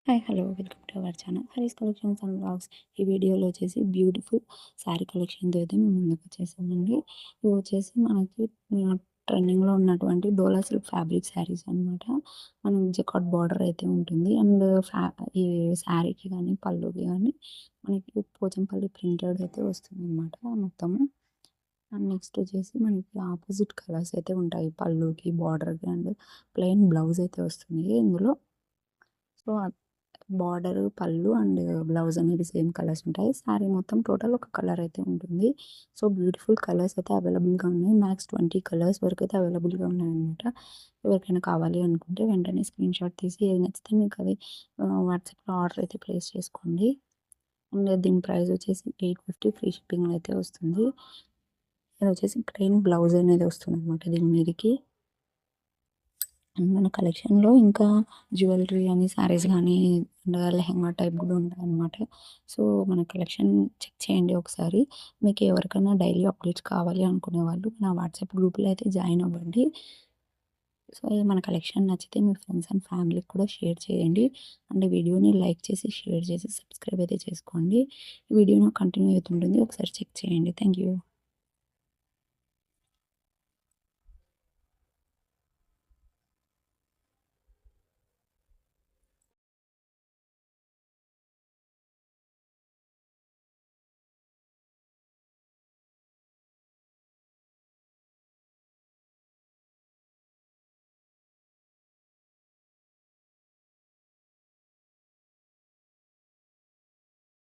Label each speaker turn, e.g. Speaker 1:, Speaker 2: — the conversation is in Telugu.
Speaker 1: Hi hello welcome to our channel Haris collections and blogs. ఈ వీడియోలో వచ్చేసి బ్యూటిఫుల్ శారీ కలెక్షన్తో అయితే మేము ముందుకు వచ్చేసామండి. ఇవి వచ్చేసి మనకి ట్రెండింగ్లో ఉన్నటువంటి డోలా సిల్క్ ఫ్యాబ్రిక్ శారీస్ అనమాట. మనకి జకాట్ బార్డర్ అయితే ఉంటుంది. అండ్ ఈ శారీకి కానీ పళ్ళుకి కానీ మనకి పోచంపల్లి ప్రింటెడ్ అయితే వస్తుంది అనమాట మొత్తము. అండ్ నెక్స్ట్ వచ్చేసి మనకి ఆపోజిట్ కలర్స్ అయితే ఉంటాయి పళ్ళుకి, బార్డర్కి. అండ్ ప్లెయిన్ బ్లౌజ్ అయితే వస్తుంది ఇందులో. సో బార్డర్, పళ్ళు అండ్ బ్లౌజ్ అనేది సేమ్ కలర్స్ ఉంటాయి. శారీ మొత్తం టోటల్ ఒక కలర్ అయితే ఉంటుంది. సో బ్యూటిఫుల్ కలర్స్ అయితే అవైలబుల్గా ఉన్నాయి. మ్యాక్స్ 20 కలర్స్ వరకు అయితే అవైలబుల్గా ఉన్నాయన్నమాట. ఎవరికైనా కావాలి అనుకుంటే వెంటనే స్క్రీన్ షాట్ తీసి ఏది నచ్చితే మీకు అది వాట్సాప్లో ఆర్డర్ అయితే ప్లేస్ చేసుకోండి. అండ్ దీని ప్రైస్ వచ్చేసి 850 ఫ్రీ షిప్పింగ్ అయితే వస్తుంది. ఇది వచ్చేసి ప్లెయిన్ బ్లౌజ్ అనేది వస్తుంది అనమాట దీని మీదకి. అండ్ మన కలెక్షన్‌లో ఇంకా జ్యువెలరీ అని శారీస్ గానీ, అండ్ లెహెంగా టైప్ గూడా ఉంటాయన్నమాట. సో, మన కలెక్షన్ చెక్ చేయండి ఒకసారి. మీకు ఎవరికైనా డైలీ అప్డేట్స్ కావాలి అనుకునే వాళ్ళు నా వాట్సాప్ గ్రూప్‌లో అయితే జాయిన్ అవ్వండి. సో, మన కలెక్షన్ నచ్చితే మీ ఫ్రెండ్స్ అండ్ ఫ్యామిలీకి కూడా షేర్ చేయండి. అండ్ వీడియోని లైక్ చేసి, షేర్ చేసి, సబ్స్క్రైబ్ అయితే చేసుకోండి. ఈ వీడియో కంటిన్యూ అవుతుంటుంది. ఒకసారి చెక్ చేయండి. Thank you.